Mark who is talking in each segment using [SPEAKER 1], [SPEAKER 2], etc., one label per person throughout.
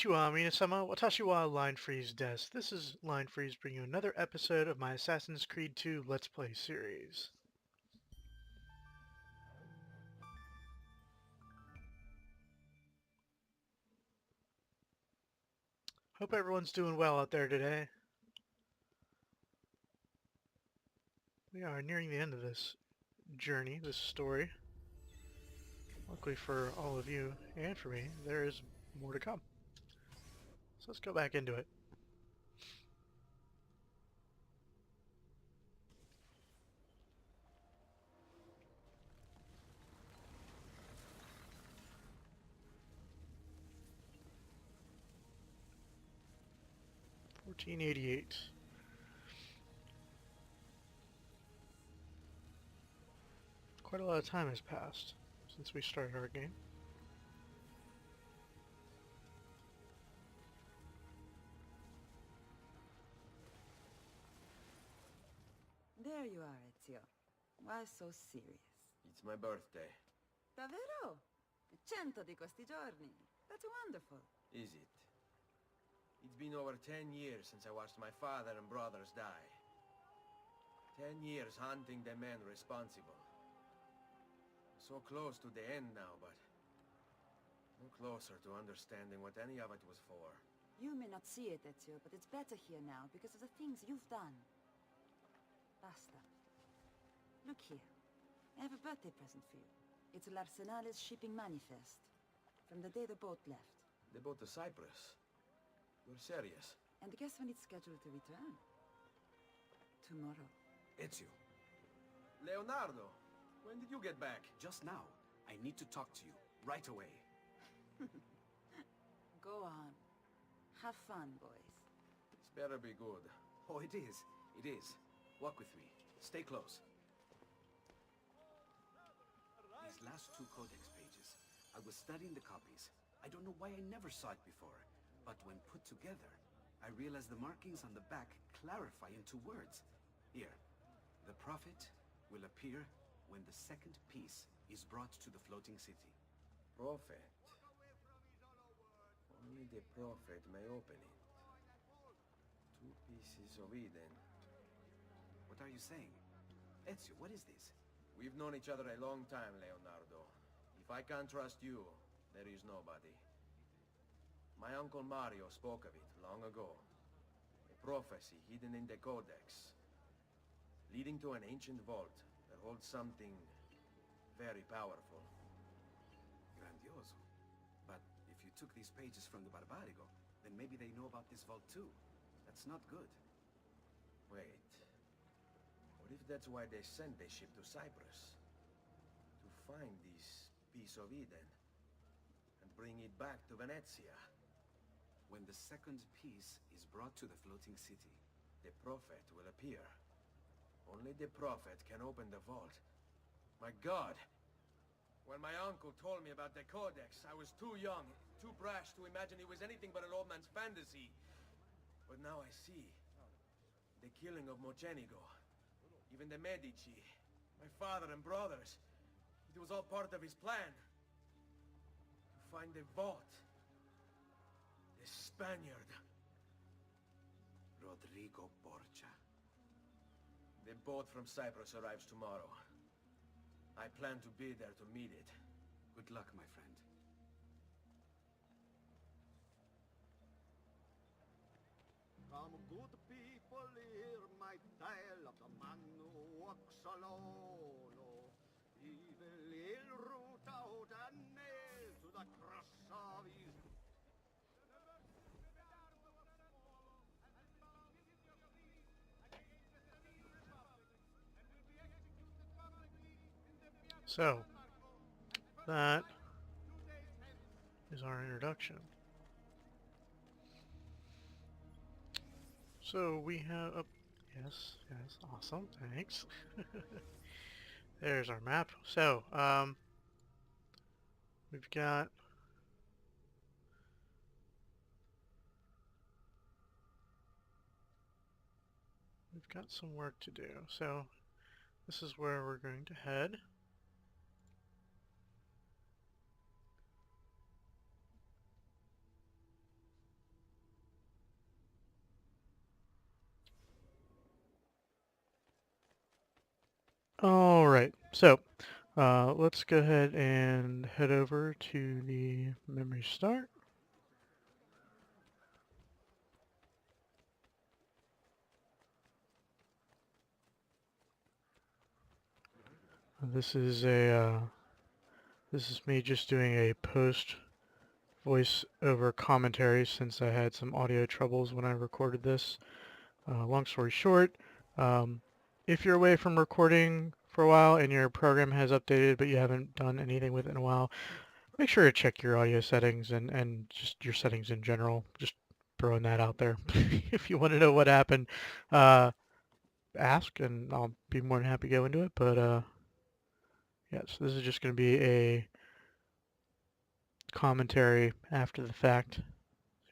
[SPEAKER 1] Konnichiwa, Minasama. Watashi wa linefreeze desu. This is linefreeze bringing you another episode of my Assassin's Creed 2 Let's Play series. Hope everyone's doing well out there today. We are nearing the end of this journey, this story. Luckily for all of you and for me, there is more to come. So let's go back into it. $14.88. Quite a lot of time has passed since we started our game.
[SPEAKER 2] There you are, Ezio. Why so serious?
[SPEAKER 3] It's my birthday.
[SPEAKER 2] Davvero? 100 di questi giorni. That's wonderful.
[SPEAKER 3] Is it? It's been over 10 years since I watched my father and brothers die. 10 years hunting the men responsible. So close to the end now, but no closer to understanding what any of it was for.
[SPEAKER 2] You may not see it, Ezio, but it's better here now because of the things you've done. Basta. Look here. I have a birthday present for you. It's l'Arsenale's shipping manifest. From the day the boat left.
[SPEAKER 3] The boat to Cyprus. You're serious?
[SPEAKER 2] And guess when it's scheduled to return? Tomorrow.
[SPEAKER 4] Ezio,
[SPEAKER 3] Leonardo! When did you get back?
[SPEAKER 4] just now. I need to talk to you, right away.
[SPEAKER 2] Go on. Have fun, boys.
[SPEAKER 3] This better be good.
[SPEAKER 4] Oh, it is. It is. Walk with me. Stay close. These last two codex pages, I was studying the copies. I don't know why I never saw it before, but when put together, I realized the markings on the back clarify into words. Here, the prophet will appear when the second piece is brought to the floating city.
[SPEAKER 3] Prophet. Only the prophet may open it. 2 pieces of Eden.
[SPEAKER 4] What are you saying? Ezio, what is this?
[SPEAKER 3] We've known each other a long time, Leonardo. If I can't trust you, there is nobody. My uncle Mario spoke of it long ago. A prophecy hidden in the Codex, leading to an ancient vault that holds something very powerful.
[SPEAKER 4] Grandioso. But if you took these pages from the Barbarigo, then maybe they know about this vault too. That's not good.
[SPEAKER 3] Wait. What if that's why they sent the ship to Cyprus? To find this piece of Eden and bring it back to Venezia.
[SPEAKER 4] When the second piece is brought to the floating city,
[SPEAKER 3] The prophet will appear. Only the prophet can open the vault. My God! When my uncle told me about the Codex, I was too young, too brash to imagine it was anything but an old man's fantasy. But now I see. The killing of Mocenigo, even the Medici, my father and brothers. It was all part of his plan. To find the vault. The Spaniard.
[SPEAKER 4] Rodrigo Borgia.
[SPEAKER 3] The boat from Cyprus arrives tomorrow. I plan to be there to meet it.
[SPEAKER 4] Good luck, my friend.
[SPEAKER 5] Come, good people, hear my tale of the man who walks alone. Oh, evil, he'll root out a nail to the cross of his...
[SPEAKER 1] So, that is our introduction. So we have, oh, yes, awesome, thanks. There's our map. So, we've got some work to do. So, this is where we're going to head. Alright, so let's go ahead and head over to the memory start. This is me just doing a post voice over commentary since I had some audio troubles when I recorded this. Long story short, um, if you're away from recording for a while and your program has updated but you haven't done anything with it in a while, make sure to check your audio settings and just your settings in general. Just throwing that out there. If you want to know what happened, ask and I'll be more than happy to go into it. But yes, this is just going to be a commentary after the fact.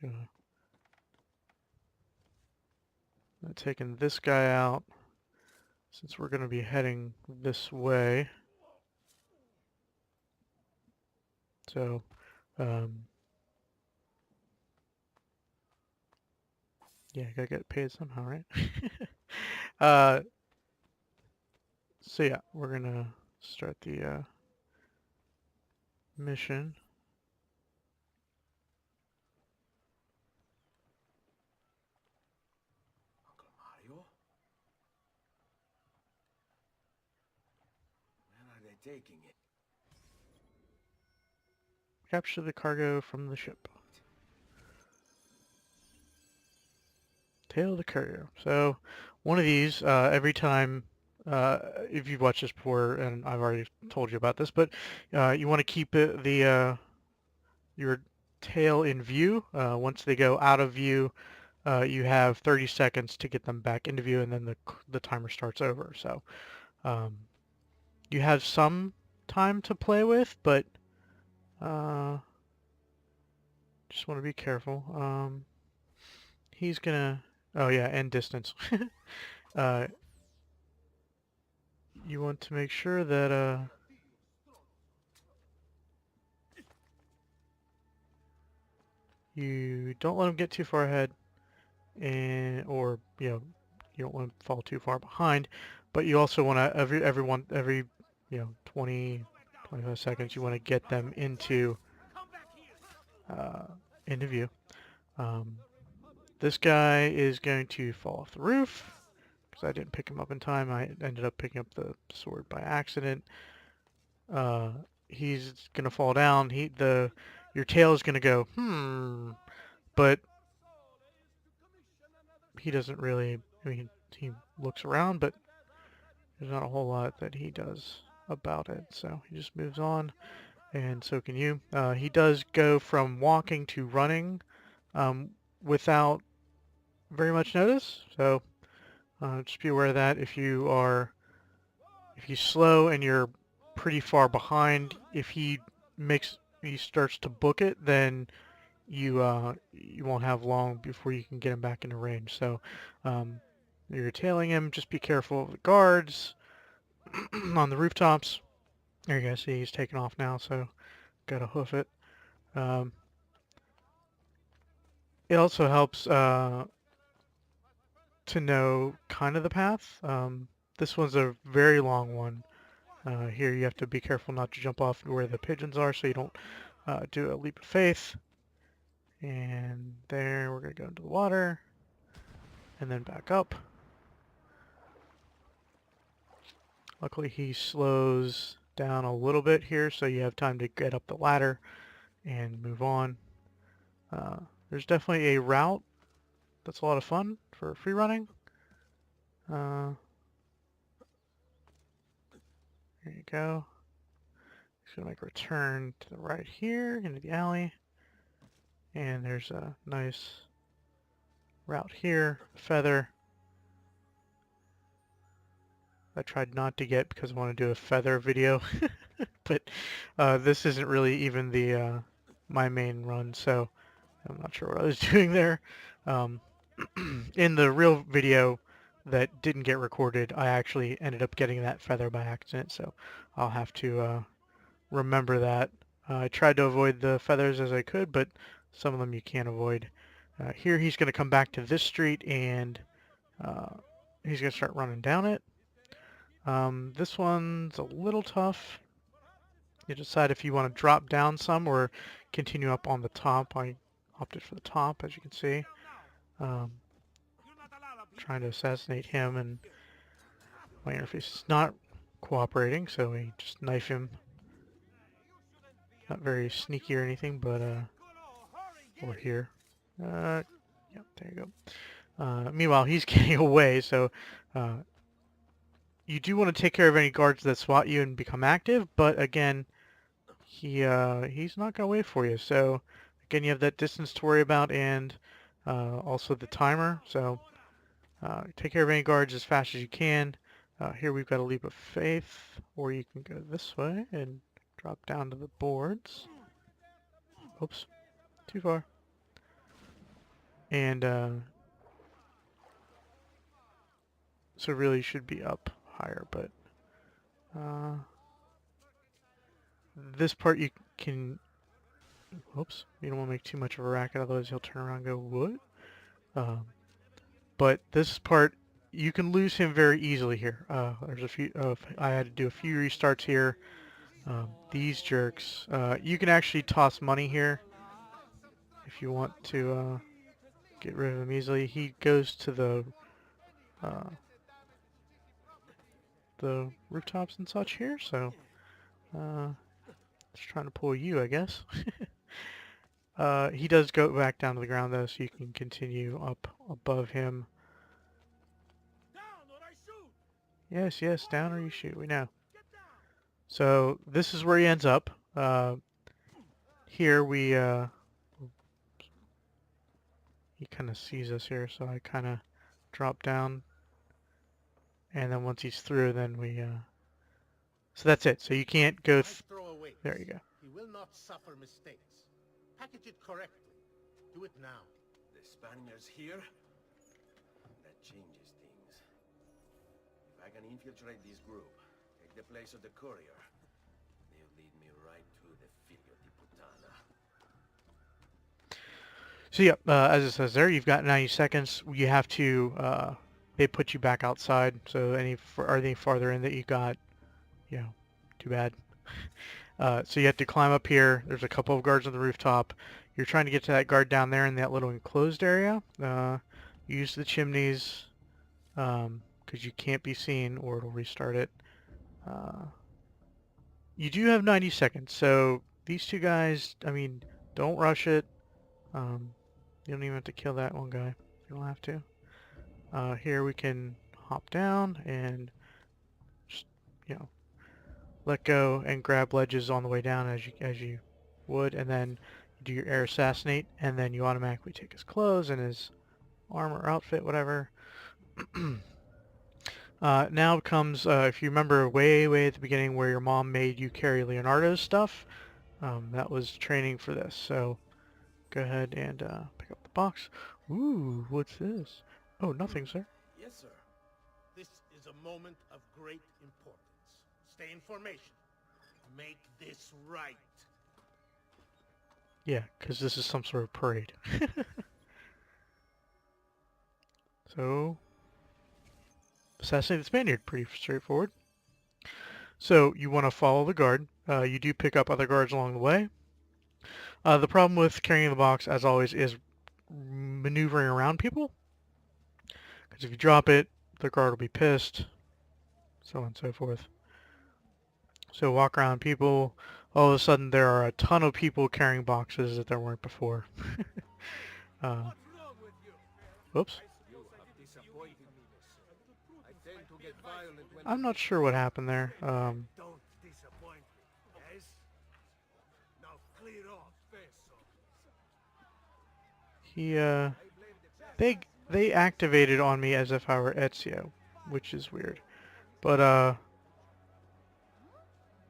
[SPEAKER 1] So, taking this guy out since we're going to be heading this way. So, yeah, I gotta get paid somehow, right? So yeah, we're gonna start the mission.
[SPEAKER 3] Uncle Mario? Where are they taking it?
[SPEAKER 1] Capture the cargo from the ship. Tail the courier. So one of these, every time, if you've watched this before, and I've already told you about this, but you want to keep it, your tail in view. Once they go out of view, you have 30 seconds to get them back into view, and then the timer starts over. So you have some time to play with, but just want to be careful. He's gonna, oh yeah, and distance. uh, you want to make sure that you don't let him get too far ahead, or you don't want to fall too far behind, but you also want to every 20 25 seconds you want to get them into view. This guy is going to fall off the roof because I didn't pick him up in time. I ended up picking up the sword by accident. He's gonna fall down. Your tail is gonna go but he doesn't really. I mean, he looks around, but there's not a whole lot that he does about it. So he just moves on, and so can you. He does go from walking to running without very much notice. So just be aware of that. If you slow and you're pretty far behind, if he starts to book it, then you won't have long before you can get him back into range. So you're tailing him. Just be careful of the guards on the rooftops. There you go. See, he's taking off now, so gotta hoof it. It also helps to know kind of the path. This one's a very long one. Here you have to be careful not to jump off where the pigeons are so you don't do a leap of faith. And there, we're going to go into the water and then back up. Luckily he slows down a little bit here so you have time to get up the ladder and move on. There's definitely a route that's a lot of fun for free running. There you go. Just gonna make a return to the right here into the alley. And there's a nice route here, feather. I tried not to get because I want to do a feather video, but this isn't really even the my main run, so I'm not sure what I was doing there. In the real video that didn't get recorded, I actually ended up getting that feather by accident, so I'll have to remember that. I tried to avoid the feathers as I could, but some of them you can't avoid. Here he's going to come back to this street and he's going to start running down it. This one's a little tough. You decide if you want to drop down some or continue up on the top. I opted for the top, as you can see. Trying to assassinate him, and my interface is not cooperating, so we just knife him. Not very sneaky or anything, but over here. Yep, there you go. Meanwhile, he's getting away, so you do want to take care of any guards that swat you and become active, but again, he's not going to wait for you. So again, you have that distance to worry about, and also the timer. So take care of any guards as fast as you can. Here we've got a leap of faith, or you can go this way and drop down to the boards. Oops, too far. And so really you should be up higher, but this part you can, oops, you don't want to make too much of a racket, otherwise he'll turn around and go, what? But this part, you can lose him very easily here. There's a few, I had to do a few restarts here. These jerks, you can actually toss money here if you want to get rid of him easily. He goes to the rooftops and such here, so just trying to pull you, I guess. He does go back down to the ground though, so you can continue up above him. Yes, yes, down or you shoot, we know. So this is where he ends up. Here we he kind of sees us here, so I kind of drop down, and then once he's through, then we so that's it. So you can't go there you go.
[SPEAKER 5] He will not suffer mistakes. Package it correctly. Do it now.
[SPEAKER 3] The Spaniards here? That changes things. If I can infiltrate this group, take the place of the courier, they'll lead me right to the figlio di puttana.
[SPEAKER 1] So yeah, as it says there, you've got 90 seconds. You have to, they put you back outside, so anything farther in that you got, you know, too bad. So you have to climb up here. There's a couple of guards on the rooftop. You're trying to get to that guard down there in that little enclosed area. Use the chimneys, because you can't be seen or it'll restart it. You do have 90 seconds, so these two guys, I mean, don't rush it. You don't even have to kill that one guy. You don't have to. Here we can hop down and just, you know, let go and grab ledges on the way down as you would, and then you do your air assassinate, and then you automatically take his clothes and his armor, outfit, whatever. Now comes, if you remember way at the beginning where your mom made you carry Leonardo's stuff, that was training for this. So go ahead and pick up the box. Ooh, what's this? Oh, nothing, sir.
[SPEAKER 3] Yes, sir.
[SPEAKER 5] This is a moment of great importance. Stay in formation. Make this right.
[SPEAKER 1] Yeah, because this is some sort of parade. So, assassinate the Spaniard. Pretty straightforward. So, you want to follow the guard. You do pick up other guards along the way. The problem with carrying the box, as always, is maneuvering around people. Because if you drop it, the guard will be pissed. So on and so forth. So walk around people. All of a sudden, there are a ton of people carrying boxes that there weren't before. Whoops. I'm not sure what happened there.
[SPEAKER 5] Don't disappoint me, yes? Now clear off, Peso.
[SPEAKER 1] They activated on me as if I were Ezio, which is weird. But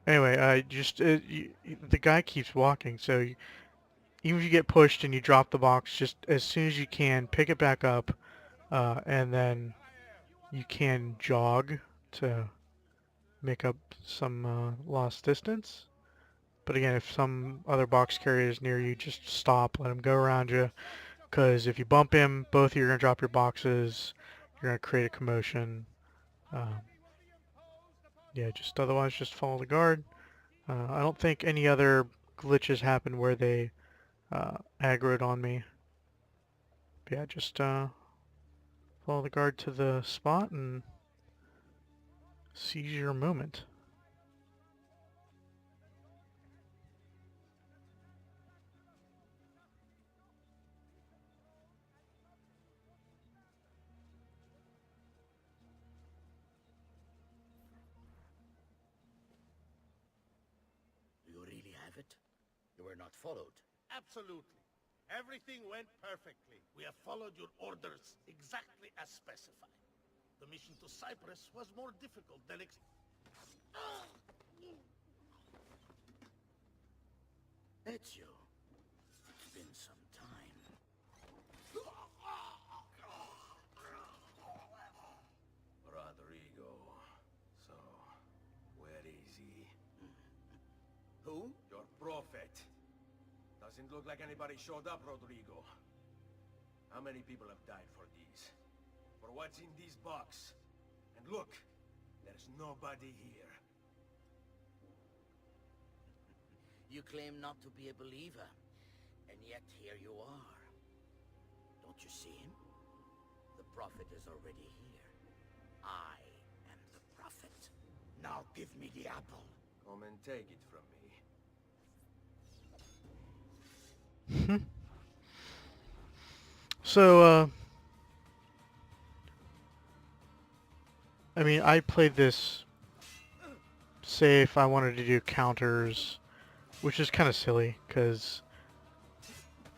[SPEAKER 1] anyway, the guy keeps walking, so even if you get pushed and you drop the box, just as soon as you can, pick it back up, and then you can jog to make up some lost distance. But again, if some other box carrier is near you, just stop, let him go around you, because if you bump him, both of you are going to drop your boxes, you're going to create a commotion. yeah, just otherwise just follow the guard. I don't think any other glitches happen where they aggroed on me. But yeah, just follow the guard to the spot and seize your moment.
[SPEAKER 6] Do you really have it? You were not followed.
[SPEAKER 7] Absolutely. Everything went perfectly. We have followed your orders exactly as specified. The mission to Cyprus was more difficult than
[SPEAKER 6] Ezio, it's been some time.
[SPEAKER 3] Rodrigo. So, where is he?
[SPEAKER 6] Who?
[SPEAKER 3] Your prophet. Doesn't look like anybody showed up, Rodrigo. How many people have died for these? For what's in this box? And look, there's nobody here.
[SPEAKER 6] You claim not to be a believer, and yet here you are. Don't you see him? The prophet is already here. I am the prophet. Now give me the apple.
[SPEAKER 3] Come and take it from me.
[SPEAKER 1] So, I mean, I played this safe. I wanted to do counters, which is kind of silly, because,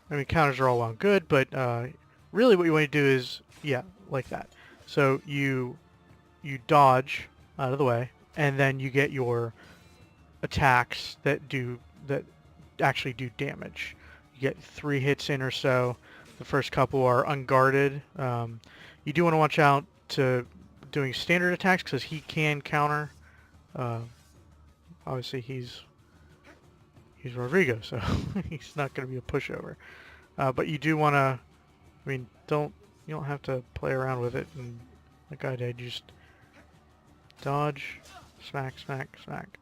[SPEAKER 1] I mean, counters are all well and good, but really what you want to do is, yeah, like that. So you dodge out of the way, and then you get your attacks that actually do damage. You get 3 hits in or so. The first couple are unguarded. You do want to watch out to doing standard attacks because he can counter. Obviously, he's Rodrigo, so he's not going to be a pushover. But you do want to. I mean, you don't have to play around with it. And like I did, you just dodge, smack, smack, smack.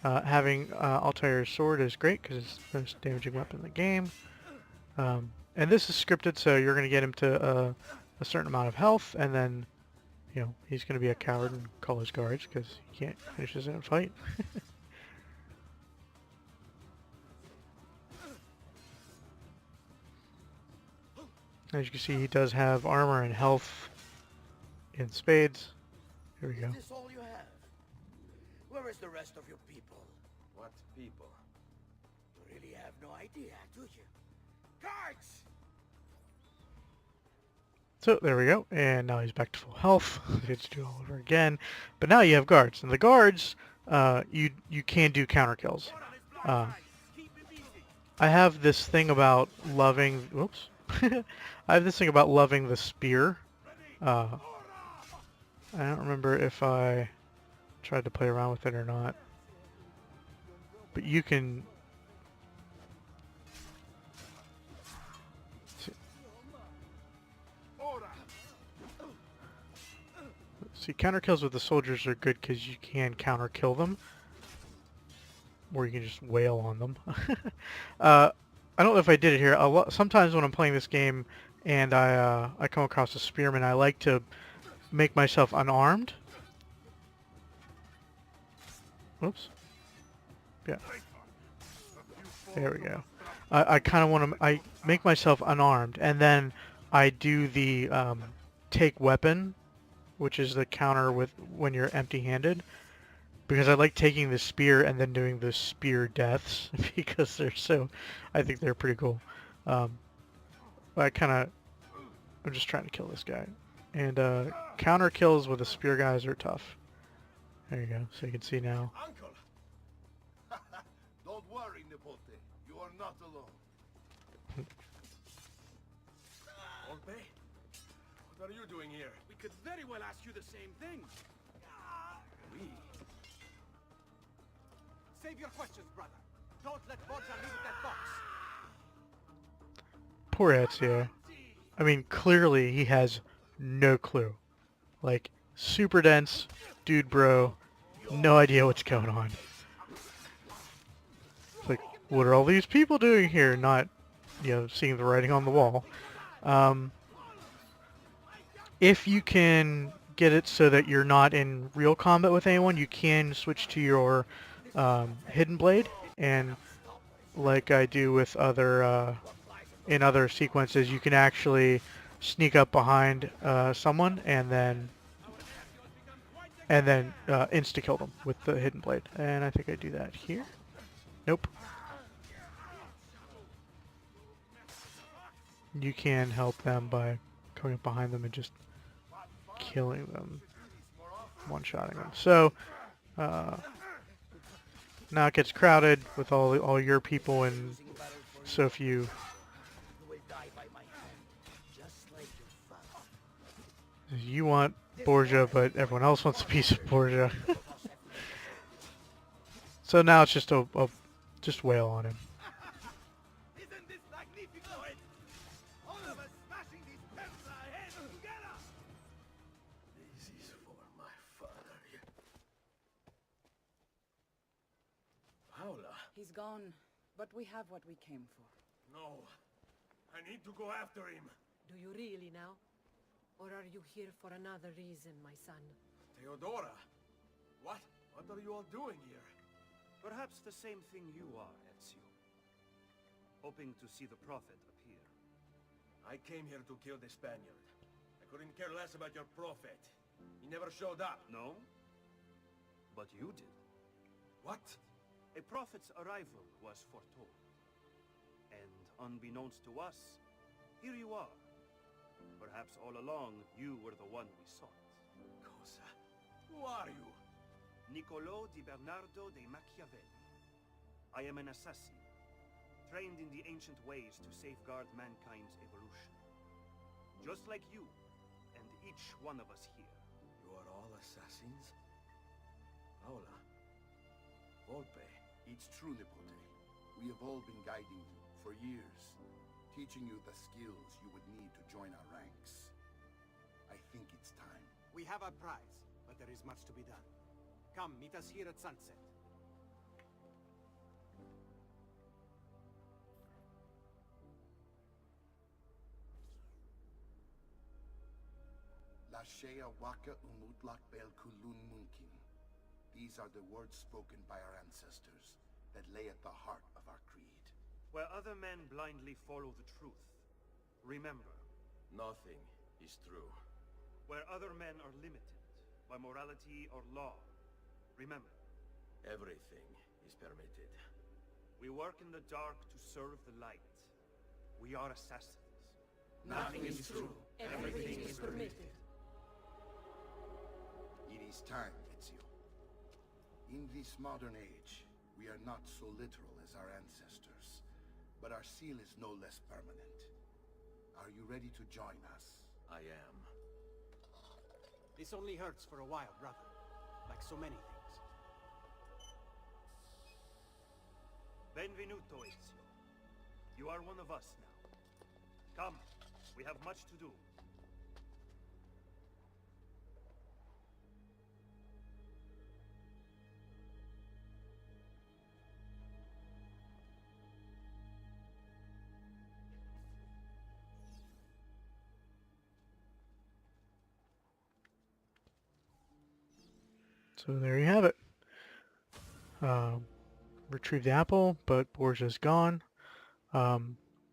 [SPEAKER 1] Having Altair's sword is great because it's the most damaging weapon in the game. And this is scripted, so you're going to get him to a certain amount of health, and then, you know, he's going to be a coward and call his guards because he can't finish this in a fight. As you can see, he does have armor and health in spades. Here we go.
[SPEAKER 6] Is this all you have? Where is the rest of your people?
[SPEAKER 3] What people?
[SPEAKER 6] You really have no idea, do you? Guards!
[SPEAKER 1] So there we go, and now he's back to full health. Let's do it all over again. But now you have guards, and the guards, you can do counter kills. I have this thing about loving. Whoops. I have this thing about loving the spear. I don't remember if I tried to play around with it or not, but you can. See, counter kills with the soldiers are good because you can counter kill them, or you can just wail on them. I don't know if I did it here. Sometimes when I'm playing this game and I come across a spearman, I like to make myself unarmed. Oops. Yeah. There we go. I kind of want to. I make myself unarmed, and then I do the take weapon, which is the counter with when you're empty-handed, because I like taking the spear and then doing the spear deaths because they're so. I think they're pretty cool. I'm just trying to kill this guy, and counter kills with the spear guys are tough. There you go. So you can see now.
[SPEAKER 7] Uncle! Don't worry, Nipote. You are not alone.
[SPEAKER 3] Olpe? What are you doing here?
[SPEAKER 4] We could very well ask you the same thing.
[SPEAKER 3] We?
[SPEAKER 5] Save your questions, brother. Don't let Borgia leave with that box.
[SPEAKER 1] Poor Ezio. I mean, clearly he has no clue. Like, super dense, dude bro, no idea what's going on. It's like, what are all these people doing here? Not, seeing the writing on the wall. If you can get it so that you're not in real combat with anyone, you can switch to your hidden blade, and like I do with other in other sequences, you can actually sneak up behind someone and then insta kill them with the hidden blade. And I think I do that here. Nope. You can help them by coming up behind them and just killing them, one-shotting them. So now it gets crowded with all your people, and so if you want Borgia, but everyone else wants a piece of Borgia. So now it's just just wail on him.
[SPEAKER 5] Isn't this magnificent? All of us smashing these Pemsa heads together!
[SPEAKER 3] This is for my father. Paula.
[SPEAKER 2] He's gone, but we have what we came for.
[SPEAKER 3] No. I need to go after him.
[SPEAKER 8] Do you really now? Or are you here for another reason, my son?
[SPEAKER 3] Theodora. What? What are you all doing here?
[SPEAKER 9] Perhaps the same thing you are, Ezio. Hoping to see the Prophet appear.
[SPEAKER 3] I came here to kill the Spaniard. I couldn't care less about your Prophet. He never showed up.
[SPEAKER 9] No? But you did.
[SPEAKER 3] What?
[SPEAKER 9] A Prophet's arrival was foretold. And unbeknownst to us, here you are. Perhaps all along, you were the one we sought.
[SPEAKER 3] Cosa? Who are you?
[SPEAKER 9] Niccolò di Bernardo de Machiavelli. I am an assassin, trained in the ancient ways to safeguard mankind's evolution. Just like you, and each one of us here.
[SPEAKER 3] You are all assassins? Paola. Volpe.
[SPEAKER 10] It's true, Nipote. We have all been guiding you for years, teaching you the skills you would need to join our ranks. I think it's time.
[SPEAKER 5] We have our prize, but there is much to be done. Come, meet us here at sunset.
[SPEAKER 10] Lashea waka umutlak bel kulun munkin. These are the words spoken by our ancestors that lay at the heart of our creed.
[SPEAKER 9] Where other men blindly follow the truth, remember.
[SPEAKER 3] Nothing is true.
[SPEAKER 9] Where other men are limited by morality or law, remember.
[SPEAKER 3] Everything is permitted.
[SPEAKER 9] We work in the dark to serve the light. We are assassins.
[SPEAKER 10] Nothing is true.
[SPEAKER 8] Everything is permitted.
[SPEAKER 10] It is time, Ezio. In this modern age, we are not so literal as our ancestors, but our seal is no less permanent. Are you ready to join us?
[SPEAKER 3] I am.
[SPEAKER 5] This only hurts for a while, brother. Like so many things.
[SPEAKER 9] Benvenuto, Ezio. You are one of us now. Come, we have much to do.
[SPEAKER 1] So there you have it. Retrieve the apple, but Borgia's gone.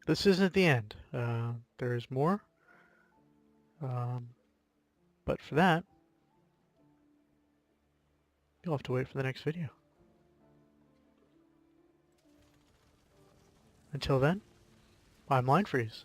[SPEAKER 1] This isn't the end. There is more. But for that, you'll have to wait for the next video. Until then, I'm linefreeze.